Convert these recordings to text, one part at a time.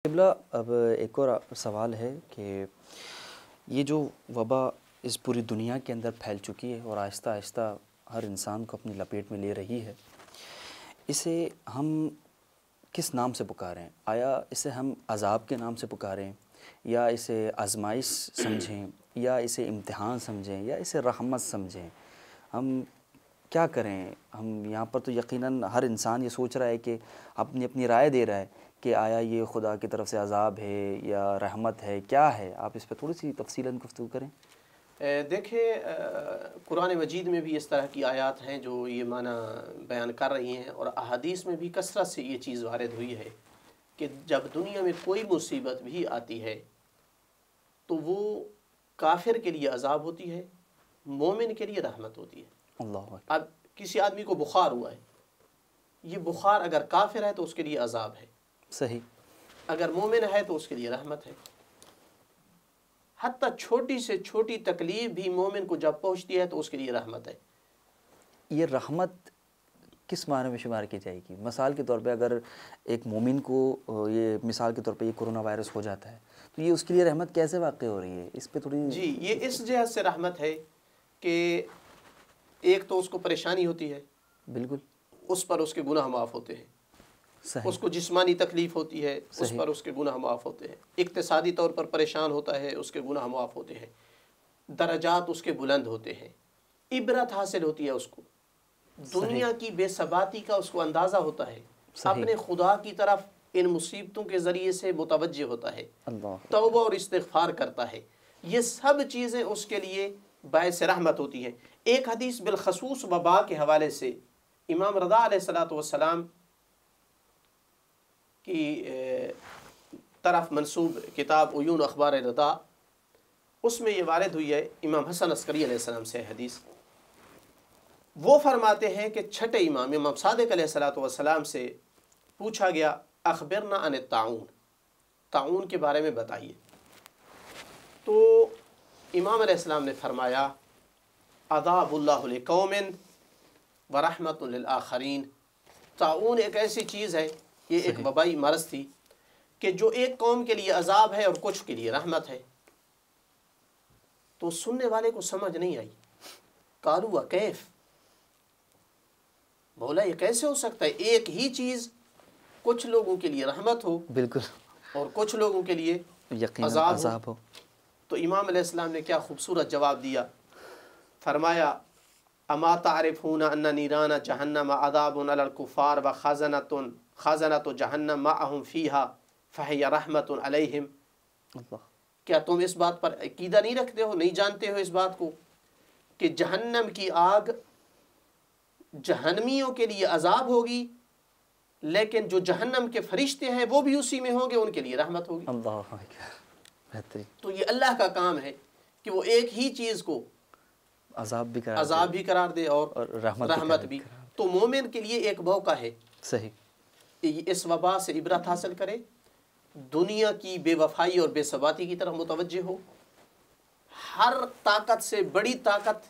قبلہ اب ایک اور سوال ہے کہ یہ جو وبا اس پوری دنیا کے اندر پھیل چکی ہے اور آہستہ آہستہ ہر انسان کو اپنی لپیٹ میں لے رہی ہے، اسے ہم کس نام سے پکاریں؟ آیا اسے ہم عذاب کے نام سے پکاریں، یا اسے آزمائش سمجھیں، یا اسے امتحان سمجھیں، یا اسے رحمت سمجھیں؟ ہم کیا کریں؟ ہم یہاں پر تو یقیناً ہر انسان یہ سوچ رہا ہے کہ اپنی رائے دے رہا ہے کہ آیا یہ خدا کی طرف سے عذاب ہے یا رحمت ہے، کیا ہے؟ آپ اس پہ تھوڑی سی تفصیلاً گفتگو کریں۔ دیکھیں، قرآن مجید میں بھی اس طرح کی آیات ہیں جو یہ معنی بیان کر رہی ہیں، اور احادیث میں بھی کثرت سے یہ چیز وارد ہوئی ہے کہ جب دنیا میں کوئی مصیبت بھی آتی ہے تو وہ کافر کے لیے عذاب ہوتی ہے، مومن کے لیے رحمت ہوتی ہے۔ اللہ اکبر۔ اب کسی آدمی کو بخار ہوا ہے، یہ بخار اگر کافر ہے تو اس کے لیے عذاب ہے، صحیح۔ اگر مومن ہے تو اس کے لیے رحمت ہے۔ حتیٰ چھوٹی سے چھوٹی تکلیف بھی مومن کو جب پہنچتی ہے تو اس کے لیے رحمت ہے۔ یہ رحمت کس معنی میں شمار کی جائے گی؟ مثال کے طور پہ اگر ایک مومن کو یہ مثال کے طور پہ یہ کرونا وائرس ہو جاتا ہے تو یہ اس کے لیے رحمت کیسے واقع ہو رہی ہے؟ اس پہ تھوڑی جی، یہ اس جہت سے رحمت ہے کہ ایک تو اس کو پریشانی ہوتی ہے، بالکل اس پر اس کے گناہ معاف ہوتے ہیں۔ صحیح، اس کو جسمانی تکلیف ہوتی ہے، اس پر اس کے گناہ معاف ہوتے ہیں۔ اقتصادی طور پر پریشان ہوتا ہے، اس کے گناہ معاف ہوتے ہیں۔ درجات اس کے بلند ہوتے ہیں، عبرت حاصل ہوتی ہے اس کو، دنیا کی بے ثباتی کا اس کو اندازہ ہوتا ہے، اپنے خدا کی طرف ان مصیبتوں کے ذریعے سے متوجہ ہوتا ہے، توبہ اور استغفار کرتا ہے۔ یہ سب چیزیں اس کے لیے باعث رحمت ہوتی ہیں۔ ایک حدیث بالخصوص وبا کے حوالے سے امام رضا علیہ السلام کی طرف منسوب کتاب عیون اخبار رضا، اس میں یہ وارد ہوئی ہے، امام حسن عسکری علیہ السلام سے حدیث۔ وہ فرماتے ہیں کہ چھٹے امام صادق علیہ السلام سے پوچھا گیا، اخبرنا عن الطاعون، طاعون کے بارے میں بتائیے۔ تو امام علیہ السلام نے فرمایا، عذاب اللہ لقوم ورحمت للآخرین۔ طاعون ایک ایسی چیز ہے، یہ ایک وبائی مرض تھی کہ جو ایک قوم کے لیے عذاب ہے اور کچھ کے لیے رحمت ہے۔ تو سننے والے کو سمجھ نہیں آئی، قالوا کیف، بولا یہ کیسے ہو سکتا ہے ایک ہی چیز کچھ لوگوں کے لیے رحمت ہو بالکل اور کچھ لوگوں کے لیے یقیناً عذاب ہو۔ تو امام علیہ السلام نے کیا خوبصورت جواب دیا، فرمایا، اما تعرفون ان نیران جہنم عذاب علی الکفار وخزنۃ جہنم معهم فیها فہی رحمت علیہم۔ کیا تم اس بات پر عقیدہ نہیں رکھتے ہو، نہیں جانتے ہو اس بات کو کہ جہنم کی آگ جہنمیوں کے لیے عذاب ہوگی، لیکن جو جہنم کے فرشتے ہیں وہ بھی اسی میں ہوں گے، ان کے لیے رحمت ہوگی۔ اللہ اکبر، بہترین۔ تو یہ اللہ کا کام ہے کہ وہ ایک ہی چیز کو عذاب بھی قرار دے اور رحمت بھی۔ تو مومن کے لیے ایک موقع ہے صحیح، اس وبا سے عبرت حاصل کرے، دنیا کی بے وفائی اور بے ثباتی کی طرف متوجہ ہو، ہر طاقت سے بڑی طاقت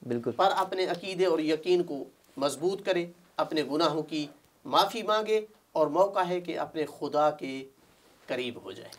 بالکل پر اپنے عقیدے اور یقین کو مضبوط کرے، اپنے گناہوں کی معافی مانگے، اور موقع ہے کہ اپنے خدا کے قریب ہو جائے۔